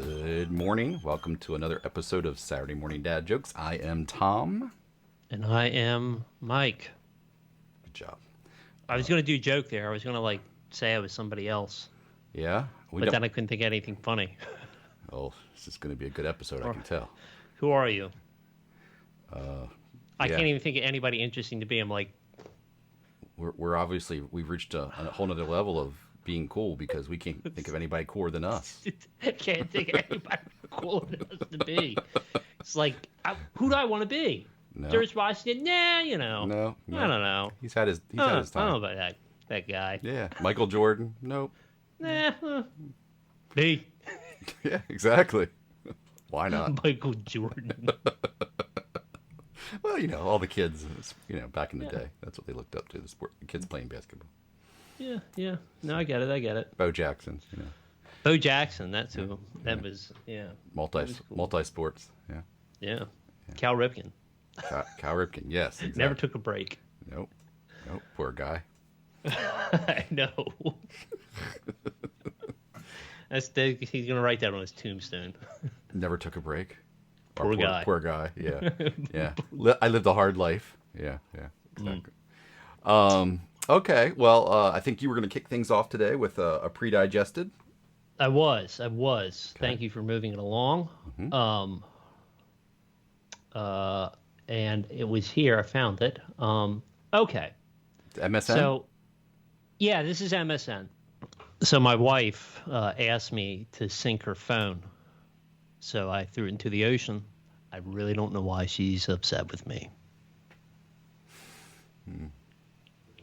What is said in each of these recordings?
Good morning. Welcome to another episode of Saturday Morning Dad Jokes. I am Tom. And I am Mike. Good job. I was going to do a joke there. I was going to say I was somebody else, Yeah? but then I couldn't think of anything funny. Oh, this is going to be a good episode, I can tell. Who are you? I yeah. can't even think of anybody interesting to be. I'm like, We're obviously, we've reached a whole nother level of being cool because we can't think of anybody cooler than us. I can't think of anybody cooler than us to be. It's like, who do I want to be? No. George Washington? Nah, No. I don't know. He's had his I don't time. know about that guy. Yeah. Michael Jordan? Nope. Nah, me. Yeah, exactly. Why not? Michael Jordan. Well, all the kids, back in the day, that's what they looked up to, the kids playing basketball. Yeah. No, I get it. Bo Jackson, Bo Jackson, that's who. That was, yeah. Multi-sports, yeah. Yeah. Cal Ripken. Cal Ripken, yes, exactly. Never took a break. Nope, poor guy. I know. He's going to write that on his tombstone. Never took a break. Poor guy. Poor guy, yeah. Yeah. I lived a hard life. Yeah, exactly. Okay, well, I think you were going to kick things off today with a pre-digested. I was. Okay. Thank you for moving it along. Mm-hmm. And it was here. I found it. Okay. MSN? So, yeah, this is MSN. So my wife asked me to sync her phone. So I threw it into the ocean. I really don't know why she's upset with me.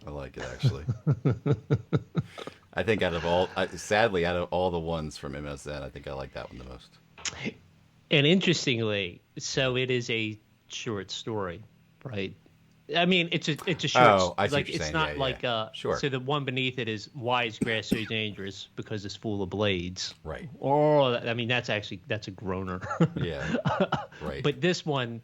I like it, actually. I think sadly, out of all the ones from MSN, I think I like that one the most. And interestingly, so it is a short story, right? I mean, it's a short. Oh, I see what you're it's saying. not Yeah, like yeah. Sure. So the one beneath it is why is grass so dangerous? Because it's full of blades. Right. Or I mean, that's a groaner. Yeah. Right. But this one,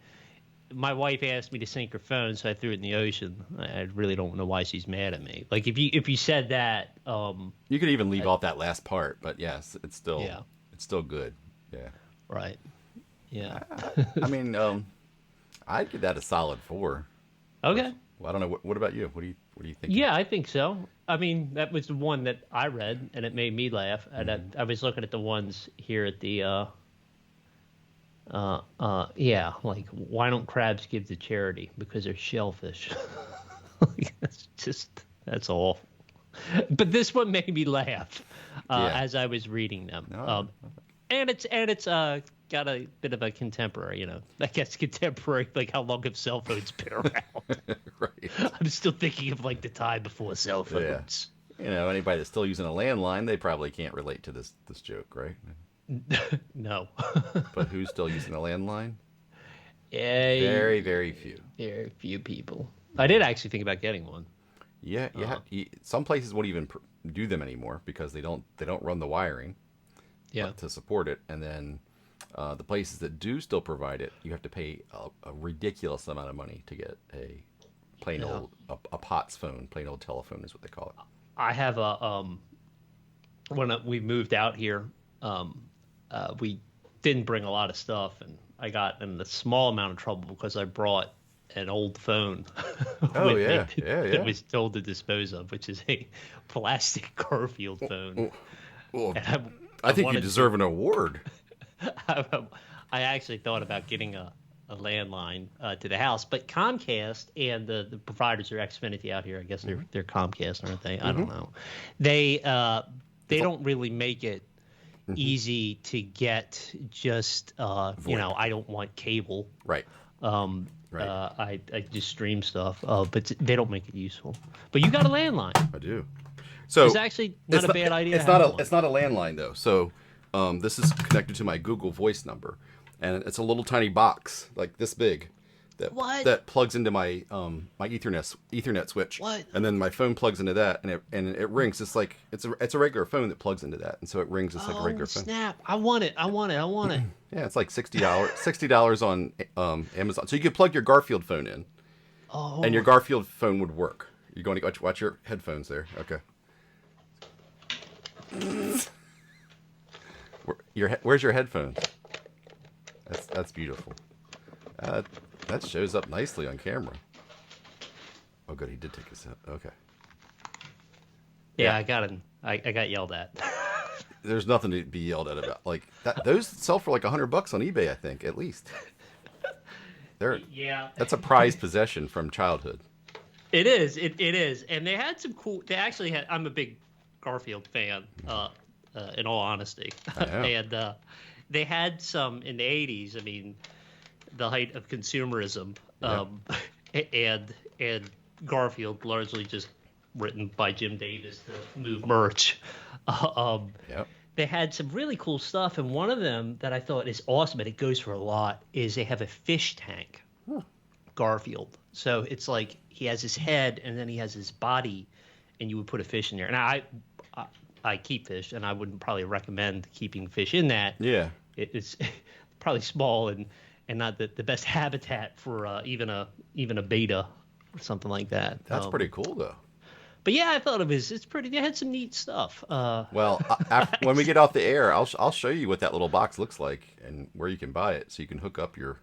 my wife asked me to sync her phone, so I threw it in the ocean. I really don't know why she's mad at me. Like if you said that, you could even leave off that last part, but yes, it's still good. Yeah. Right. Yeah. I mean, I'd give that a solid 4. Okay. Well, I don't know. What about you? What do you think? Yeah, I think so. I mean, that was the one that I read, and it made me laugh. And I was looking at the ones here at the, like, why don't crabs give to charity? Because they're shellfish. That's awful. But this one made me laugh as I was reading them. No. And it's got a bit of a contemporary, I guess contemporary, like how long have cell phones been around? Right. I'm still thinking of like the time before cell phones. Yeah. Anybody that's still using a landline, they probably can't relate to this joke, right? No. But who's still using a landline? Very, very few. Very few people. I did actually think about getting one. Yeah. Some places won't even do them anymore because they don't run the wiring. Yeah. To support it, and then the places that do still provide it, you have to pay a ridiculous amount of money to get a plain old a POTS phone. Plain old telephone is what they call it. I have when we moved out here, we didn't bring a lot of stuff, and I got in a small amount of trouble because I brought an old phone. Oh yeah, That was told to dispose of, which is a plastic Garfield phone. Oh. And I think you deserve an award. I actually thought about getting a landline to the house, but Comcast and the providers are Xfinity out here. I guess they're Comcast, aren't they? I don't know. They don't really make it easy to get just I don't want cable. Right. I just stream stuff, but they don't make it useful. But you got a landline. I do. So it's actually not a bad idea. It's not a landline though. So this is connected to my Google Voice number, and it's a little tiny box like this big that plugs into my my Ethernet switch. What? And then my phone plugs into that, and it rings. It's like it's a regular phone that plugs into that, and so it rings just like a regular phone. Snap! I want it. Yeah, it's like $60 on Amazon. So you could plug your Garfield phone in, and your Garfield phone would work. You're going to watch your headphones there. Okay. Where's your headphones? That's beautiful. That shows up nicely on camera. Oh, good. He did take his. Okay. Yeah, I got yelled at. There's nothing to be yelled at about. Like that. Those sell for like $100 on eBay, I think, at least. Yeah. That's a prized possession from childhood. It is. It is. And they had some cool. They actually had. I'm a big Garfield fan. In all honesty, and they had some in the '80s. I mean, the height of consumerism, and Garfield largely just written by Jim Davis to move merch. They had some really cool stuff, and one of them that I thought is awesome, and it goes for a lot, is they have a fish tank, Garfield. So it's like he has his head, and then he has his body, and you would put a fish in there. And I keep fish, and I wouldn't probably recommend keeping fish in that. Yeah, it's probably small and not the best habitat for even a beta or something like that. That's pretty cool though. But yeah, I thought it's pretty. They had some neat stuff. Well, when we get off the air, I'll show you what that little box looks like and where you can buy it, so you can hook up your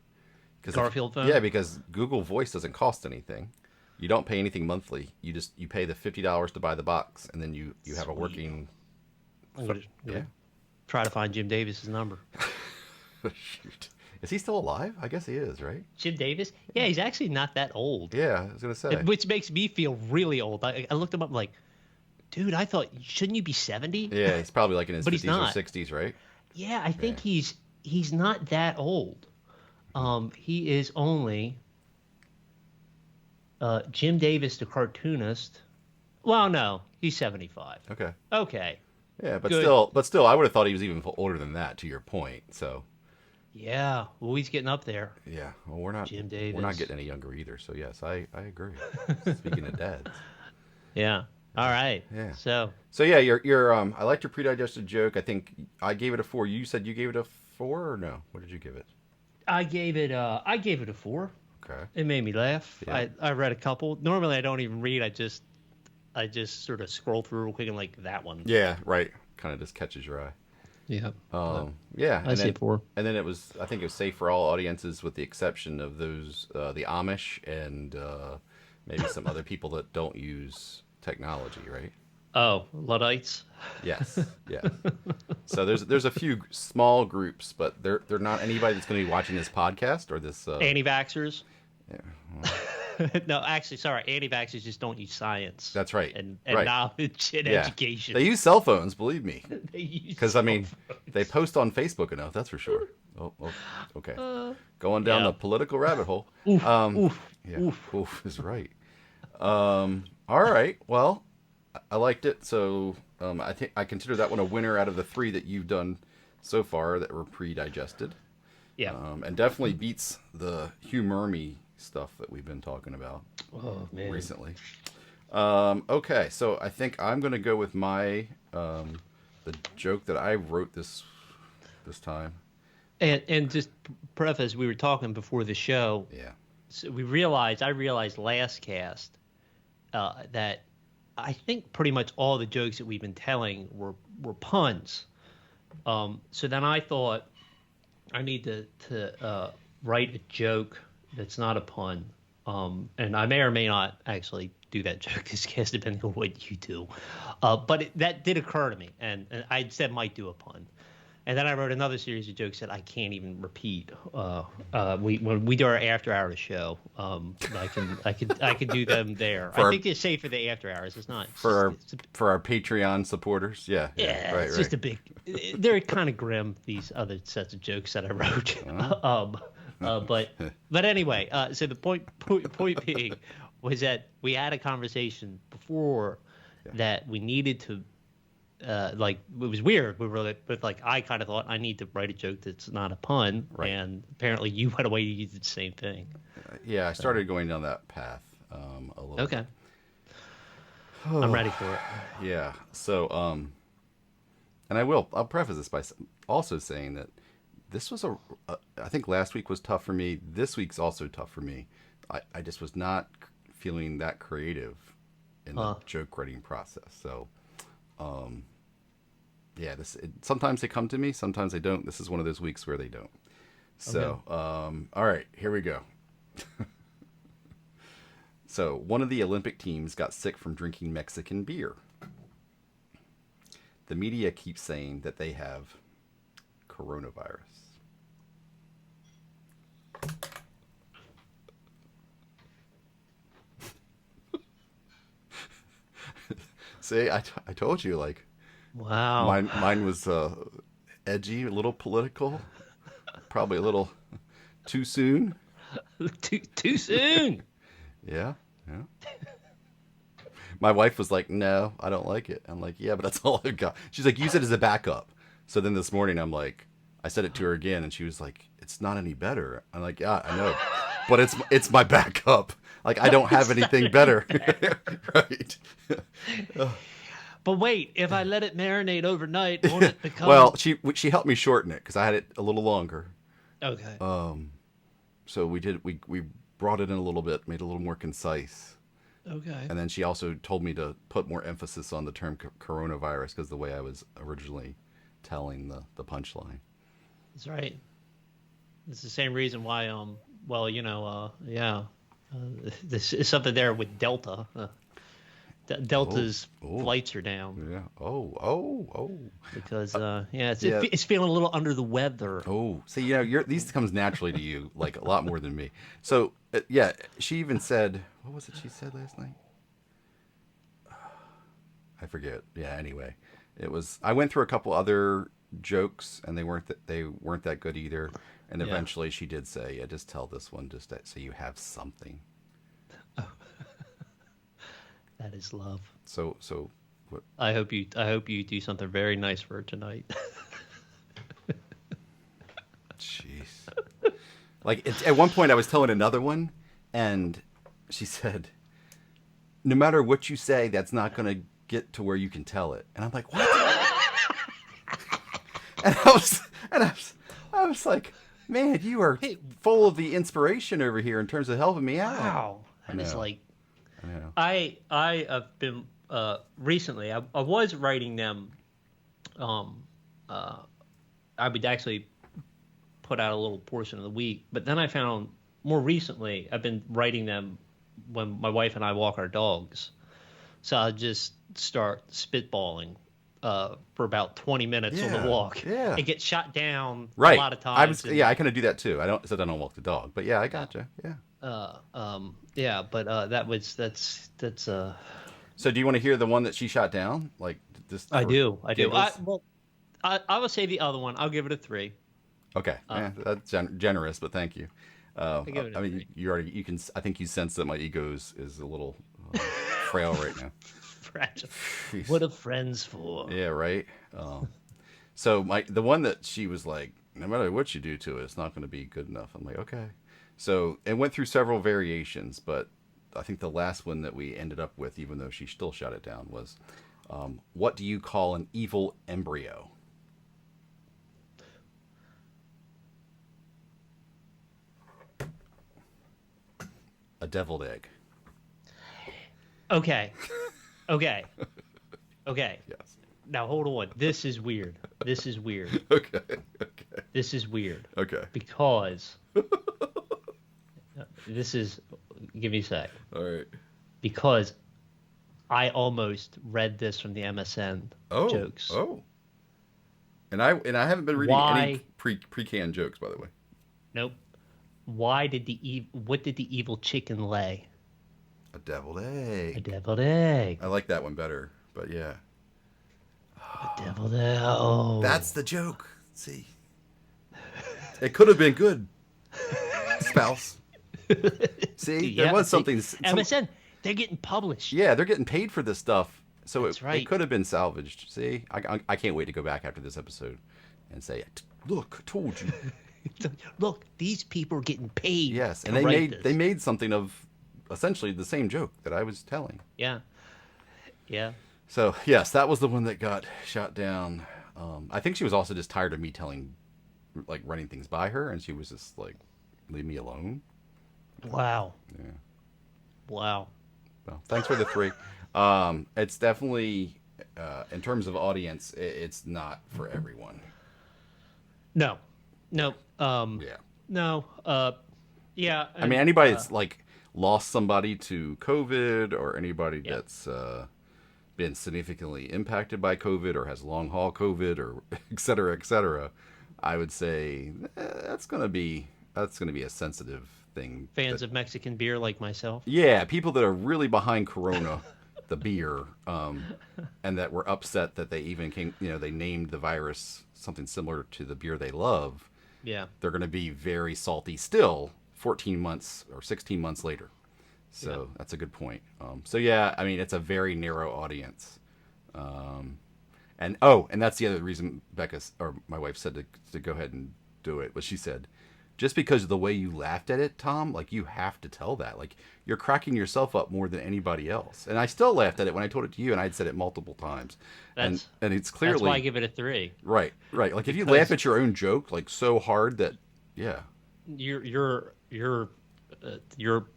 Garfield phone. Yeah, because Google Voice doesn't cost anything. You don't pay anything monthly. You pay the $50 to buy the box, and then you have a working. Yeah. Try to find Jim Davis's number. Shoot, is he still alive? I guess he is, right? Jim Davis? Yeah, he's actually not that old. Yeah, I was gonna say. Which makes me feel really old. I looked him up, like, dude, I thought, shouldn't you be 70? Yeah, he's probably like in his 50s or 60s, right? Yeah, I think he's not that old. He is only Jim Davis, the cartoonist. Well, no, he's 75. Okay. Yeah, but still, I would have thought he was even older than that. To your point, so. Yeah, well, he's getting up there. Yeah, well, we're not. Jim Davis. We're not getting any younger either. So yes, I agree. Speaking of dads. Yeah. All right. Yeah. So yeah, your I liked your pre-digested joke. I think I gave it a 4. You said you gave it a 4 or no? What did you give it? I gave it a 4. Okay. It made me laugh. Yeah. I read a couple. Normally I don't even read. I just sort of scroll through real quick and like that one. Yeah, right. Kind of just catches your eye. Yeah. Yeah. I say 4. And then I think it was safe for all audiences with the exception of those, the Amish and maybe some other people that don't use technology, right? Oh, Luddites. Yes. Yeah. So there's a few small groups, but they're not anybody that's going to be watching this podcast or this. Anti-vaxxers. Yeah. Well. No, actually, sorry. Anti-vaxxers just don't use science. That's right. And right. knowledge and education. They use cell phones, believe me. Because I mean, phones. they post on Facebook enough. That's for sure. Oh, okay. Going down the political rabbit hole. Oof. Yeah. Oof is right. All right. Well, I liked it. So I think I consider that one a winner out of the 3 that you've done so far that were pre-digested. Yeah. And definitely beats the Hugh Murmy stuff that we've been talking about recently. Okay, so I think I'm going to go with my the joke that I wrote this time. And just preface, we were talking before the show. Yeah. So I realized last cast that I think pretty much all the jokes that we've been telling were puns. So then I thought I need to write a joke that's not a pun. And I may or may not actually do that joke this cast, depending on what you do. But that did occur to me, and I said might do a pun. And then I wrote another series of jokes that I can't even repeat. When we do our after hours show, I can do them there. I think it's safe for the after hours. It's not for our Patreon supporters. Yeah. Yeah. Right. It's just a big. They're kind of grim. These other sets of jokes that I wrote. But anyway, so the point being was that we had a conversation before that we needed to. It was weird. We were like I kind of thought I need to write a joke that's not a pun, and apparently you went away you did the same thing. Yeah, I started going down that path a little. Okay. I'm ready for it. Yeah. So and I'll preface this by also saying that this was I think last week was tough for me. This week's also tough for me. I just was not feeling that creative in the joke writing process. So yeah, sometimes they come to me, sometimes they don't. This is one of those weeks where they don't. So, Okay. all right, here we go. So, one of the Olympic teams got sick from drinking Mexican beer. The media keeps saying that they have coronavirus. See, I told you, like, Wow. mine was edgy, a little political, probably a little too soon. Too soon. Yeah, yeah. My wife was like, "No, I don't like it." I'm like, "Yeah, but that's all I've got." She's like, "Use it as a backup." So then this morning, I said it to her again, and she was like, "It's not any better." I'm like, "Yeah, I know, but it's my backup. Like I don't have anything better, right?" But wait, if I let it marinate overnight, won't it become? Well, she helped me shorten it because I had it a little longer. Okay. So we brought it in a little bit, made it a little more concise. Okay. And then she also told me to put more emphasis on the term coronavirus because the way I was originally telling the punchline. That's right. It's the same reason why well, yeah. This is something there with Delta. Oh, Delta's oh, flights are down yeah. Oh. because yeah, Yeah. it's feeling a little under the weather. Oh, see, these comes naturally to you, like a lot more than me. So, yeah, she even said, what was it she said last night? I forget. Yeah. Anyway, I went through a couple other jokes, and they weren't that good either. And Yeah. eventually, she did say, "Yeah, just tell this one, so you have something." That is love. So, what? I hope you do something very nice for her tonight. Jeez. Like at one point, I was telling another one, and she said, "No matter what you say, that's not going to get to where you can tell it." And I'm like, "What?" and I was like, "Man, you are Hey, full of the inspiration over here in terms of helping me out." wow. I That is know. like I know. I have been recently. I was writing them. Um, I would actually put out a little portion of the week, but then I found more recently I've been writing them when my wife and I walk our dogs. So I'll just start spitballing for about 20 minutes on the Yeah. walk. Yeah. It gets shot down a Right. lot of times, Yeah, and I kind of do that too. I don't walk the dog, but yeah, I gotcha. Yeah. yeah. But that's So do you want to hear the one that she shot down? Like just I for do. giggles? I will say the other one. I'll give it a 3. Okay, Uh, that's generous, but thank you. I give it a I mean, 3. you can. I think you sense that my ego is a little frail right now. Fragile. Jeez. What are friends for? Yeah, right. So the one that she was like, no matter what you do to it, it's not going to be good enough. I'm like, okay. So it went through several variations, but I think the last one that we ended up with, even though she still shut it down, was, what do you call an evil embryo? A deviled egg. Okay. Okay. Okay. Yes. Now hold on. This is weird. This is weird. Okay. Okay. This is weird Okay. because this is. Give me a sec. All right. Because I almost read this from the MSN Oh. jokes. Oh. And I haven't been reading any Why? pre-canned jokes, by the way. Nope. What did the evil chicken lay? A deviled A egg. deviled egg. I like that one better, but yeah. A deviled egg. Oh. That's the joke. See, it could have been good, spouse. See, there was something. MSN. They're getting published. Yeah, they're getting paid for this stuff, so That's it right. could have been salvaged. See, I can't wait to go back after this episode and say, "Look, I told you." Look, these people are getting paid. Yes, to and they write made this. they made something of essentially the same joke that I was telling. Yeah. Yeah. So yes, that was the one that got shot down. I think she was also just tired of me running things by her, and she was just like, "Leave me alone." Wow. Yeah. Wow. Well, thanks for the 3. It's definitely in terms of audience, it's not for everyone. No, no, Yeah. no. Yeah. I mean, anybody that's like lost somebody to COVID, or anybody that's been significantly impacted by COVID, or has long haul COVID, or et cetera, I would say that's gonna be a sensitive thing. Fans of Mexican beer like myself. Yeah, people that are really behind Corona, the beer, and that were upset that they even they named the virus something similar to the beer they love. Yeah. They're going to be very salty still 14 months or 16 months later. So that's a good point. So yeah, I mean, it's a very narrow audience. And that's the other reason Becca, or my wife, said to go ahead and do it. But she said, just because of the way you laughed at it, Tom, like, you have to tell that. Like, you're cracking yourself up more than anybody else. And I still laughed at it when I told it to you, and I'd said it multiple times. And it's clearly... That's why I give it a 3. Right. Like, if you laugh at your own joke, like, so hard that, yeah. You're a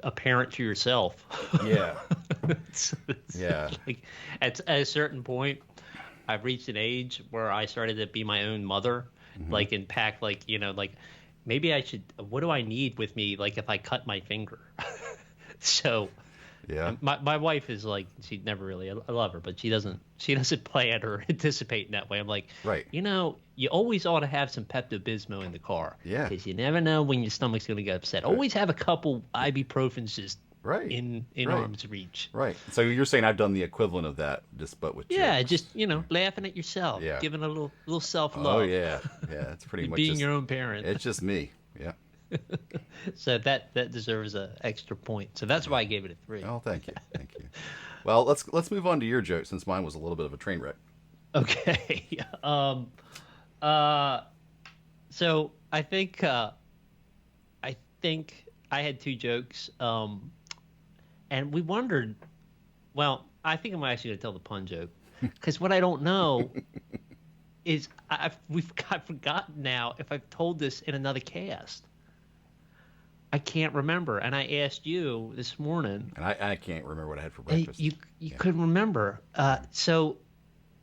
parent to yourself. Yeah. Yeah. Like, at a certain point, I've reached an age where I started to be my own mother, like, and pack, like, like, maybe I should. What do I need with me? Like, if I cut my finger. So, yeah. My wife is like, she never really. I love her, but she doesn't plan or anticipate in that way. I'm like, right. You always ought to have some Pepto-Bismol in the car. Yeah. Because you never know when your stomach's going to get upset. Right. Always have a couple ibuprofens just in arm's reach. Right. So you're saying I've done the equivalent of that, but with jokes. Just laughing at yourself, giving a little self-love. Oh yeah, it's pretty much being your own parent. It's just me. Yeah. So that deserves an extra point. So that's why I gave it a 3. Oh, thank you. Well, let's move on to your joke, since mine was a little bit of a train wreck. Okay. So I think I had 2 jokes. And we wondered. Well, I think I'm actually going to tell the pun joke, because what I don't know is I've forgotten now if I've told this in another cast. I can't remember, and I asked you this morning. And I can't remember what I had for breakfast. You couldn't remember. So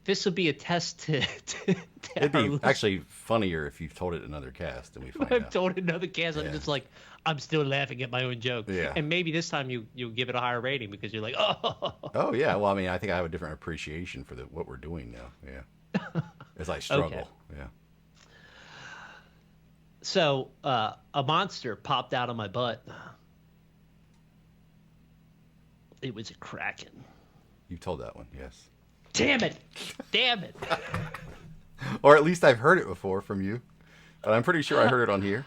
this will be a test to it'd be actually funnier if you've told it in another cast and we find out. I've told it in another cast, and it's like, I'm still laughing at my own joke. Yeah. And maybe this time you'll give it a higher rating, because you're like, oh. Oh, yeah. Well, I mean, I think I have a different appreciation for what we're doing now. Yeah. As I struggle. Okay. Yeah. So a monster popped out of my butt. It was a kraken. You told that one, yes. Damn it. Or at least I've heard it before from you. And I'm pretty sure I heard it on here.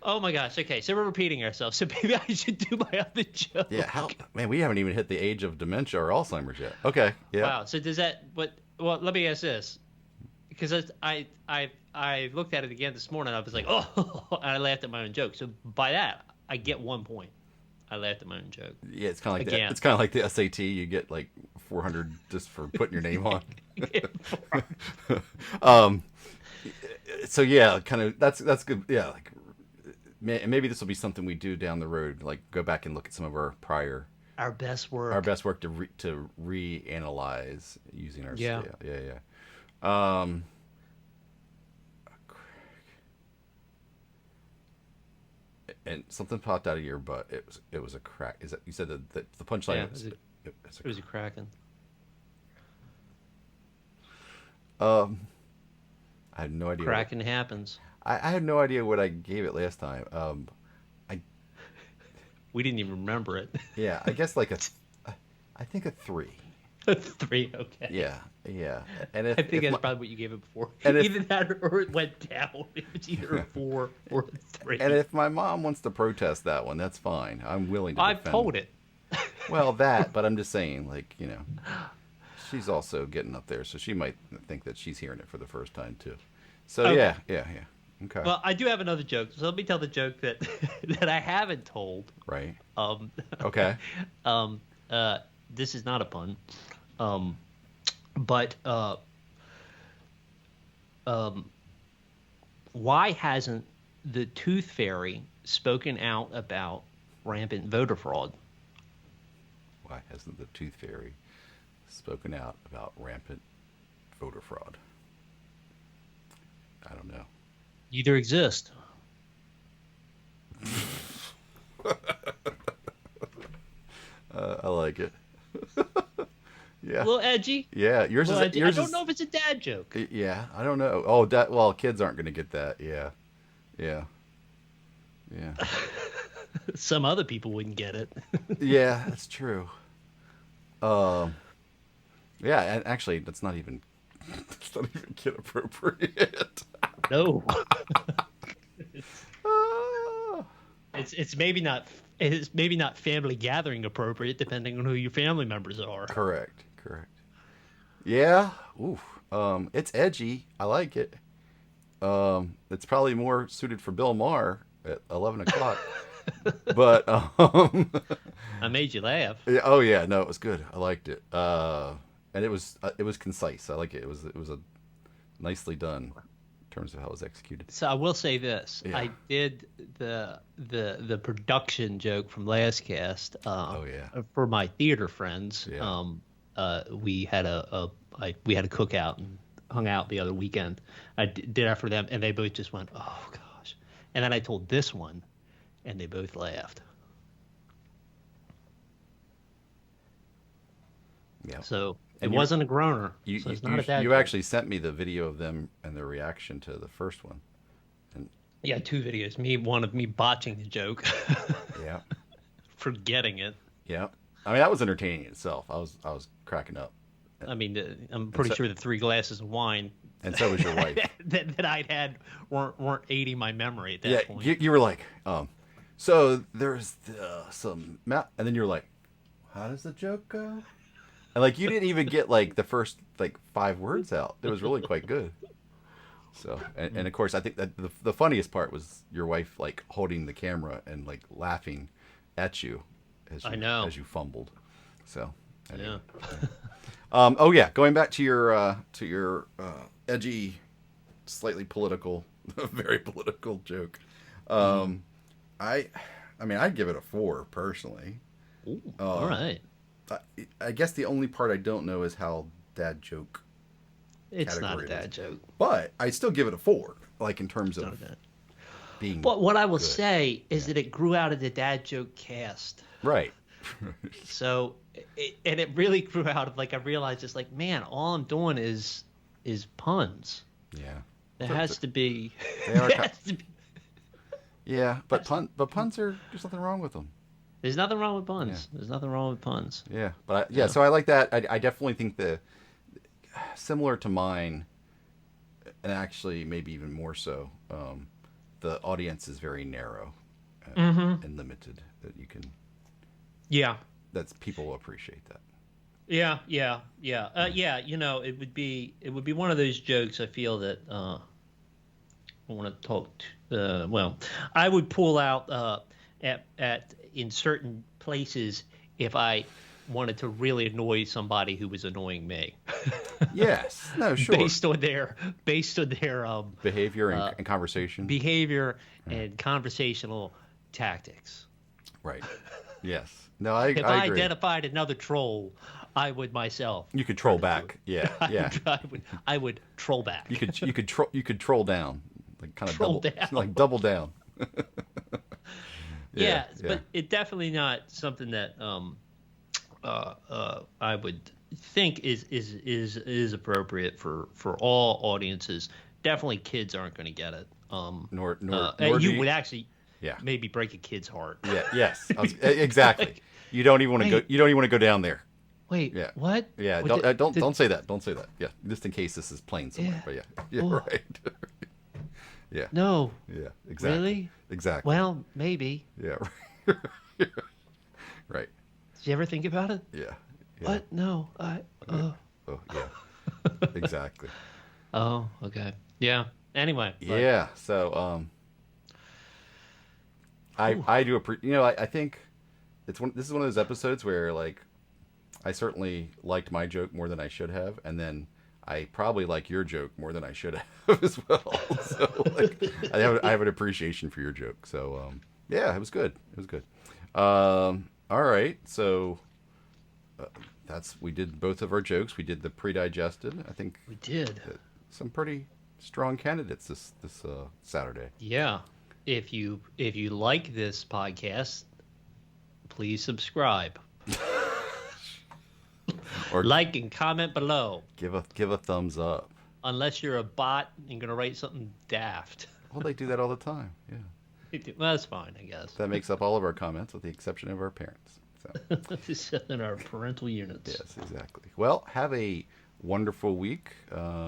Oh my gosh. Okay, so we're repeating ourselves. So maybe I should do my other joke. Yeah, man, we haven't even hit the age of dementia or Alzheimer's yet. Okay, yeah. Wow. So does that? Well, let me ask this, because I looked at it again this morning. I was like, oh, and I laughed at my own joke. So by that, I get 1 point. I laughed at my own joke. Yeah, it's kind of like the SAT. You get like 400 just for putting your name on. So yeah, kind of that's good. Yeah, like maybe this will be something we do down the road. Like, go back and look at some of our best work to reanalyze using our scale. Yeah. And something popped out of your butt. It was a crack. Is that, you said that the punchline? Yeah, it was a kraken. I had no idea. Kraken happens. I had no idea what I gave it last time. We didn't even remember it. Yeah, I guess like I think a 3. A 3, okay. Yeah. And I think that's probably what you gave it before. Either that or it went down. It was either a 4 or a 3. And if my mom wants to protest that one, that's fine. I'm willing to defend I've told it. Well, but I'm just saying, like, she's also getting up there, so she might think that she's hearing it for the first time too. So okay. Yeah. Okay. Well, I do have another joke, so let me tell the joke that that I haven't told. Right. Okay. This is not a pun. But why hasn't the Tooth Fairy spoken out about rampant voter fraud? Why hasn't the Tooth Fairy spoken out about rampant voter fraud. I don't know. Either exist. I like it. Yeah. A little edgy. Yeah, yours is. Edgy. Yours I don't know if it's a dad joke. Yeah, I don't know. Oh, that. Well, kids aren't going to get that. Yeah, yeah, yeah. Some other people wouldn't get it. Yeah, that's true. Yeah, and actually, that's not even. That's not even kid appropriate. No. Ah. It's maybe not. It's maybe not family gathering appropriate, depending on who your family members are. Correct. Yeah. Ooh. It's edgy. I like it. It's probably more suited for Bill Maher at 11 o'clock. But I made you laugh. yeah, oh yeah, no, it was good. I liked it. And it was concise. I like it. It was a nicely done in terms of how it was executed. So I will say this: Yeah. I did the production joke from last cast. Oh, yeah. For my theater friends. Yeah. We had we had a cookout and hung out the other weekend. I did that for them, and they both just went, "Oh gosh!" And then I told this one, and they both laughed. Yeah. So And it wasn't a groaner. You, so it's you, not a dad you joke. actually sent me the video of them and their reaction to the first one. And Yeah, 2 videos. One of me botching the joke, yeah, forgetting it. yeah. I mean, that was entertaining in itself. I was cracking up, I mean, I'm pretty sure the 3 glasses of wine and so was your wife. that I'd had weren't aiding my memory at that Yeah, point. you were like, so there's some and then you were like, how does the joke go? And like you didn't even get like the first like 5 words out. It was really quite good. So and of course I think that the funniest part was your wife like holding the camera and like laughing at you as you fumbled. So anyway. Yeah. Oh yeah, going back to your edgy, slightly political, very political joke. I mean I'd give it a 4 personally. Ooh, all right. I guess the only part I don't know is how dad joke. It's not a category it dad is. joke. But I still give it a 4, like in terms Not a of dad. being. But what I will good. say is that it grew out of the dad joke cast. Right. So, it really grew out of like I realized it's like, man, all I'm doing is puns. Yeah. There So- has to be. They are there ki- has to be- Yeah, but puns are there's nothing wrong with them. There's nothing wrong with puns. There's nothing wrong with puns. Yeah, but so I like that. I definitely think similar to mine, and actually maybe even more so. The audience is very narrow and limited. That you can. Yeah. That's people will appreciate that. Yeah. Yeah. You know, it would be one of those jokes. I feel that I want to talk. Well, I would pull out at in certain places if I wanted to really annoy somebody who was annoying me. Yes. No. Sure. based on their Behavior and conversation. behavior and conversational tactics. Right. Yes. No, I If I agree. identified another troll, I would myself. You could troll back. Yeah. Yeah. I would troll back. You could troll down, like kind of Troll double, down. like double down. Yeah, but it definitely not something that I would think is appropriate for all audiences. Definitely, kids aren't going to get it. Nor You do would actually Yeah. maybe break a kid's heart. Yeah. Yes. Exactly. You don't even want to go. Wait. You don't even want to go down there. Wait, Yeah. what? Yeah. What Don't say that. Don't say that. Yeah. Just in case this is playing somewhere. Yeah. But yeah. Yeah. Oh. Right. Yeah. No. Yeah. Exactly. Really? Exactly. Well, maybe. Yeah. Right. Did you ever think about it? Yeah. Yeah. What? No. Oh yeah. Exactly. Oh, okay. Yeah. Anyway. but- Yeah. So I do I think this is one of those episodes where like I certainly liked my joke more than I should have, and then I probably like your joke more than I should have as well. So like I have an appreciation for your joke. So yeah, it was good. It was good. All right. So we did both of our jokes. We did the pre-digested. I think we did some pretty strong candidates this Saturday. Yeah. If you like this podcast, please subscribe. Or like and comment below. Give a thumbs up. Unless you're a bot and gonna write something daft. Well, they do that all the time. Yeah. Well, that's fine, I guess. That makes up all of our comments, with the exception of our parents. So. In our parental units. Yes, exactly. Well, have a wonderful week.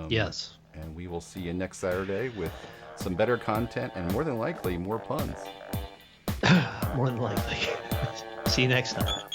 Yes. And we will see you next Saturday with some better content and more than likely more puns. More than likely. See you next time.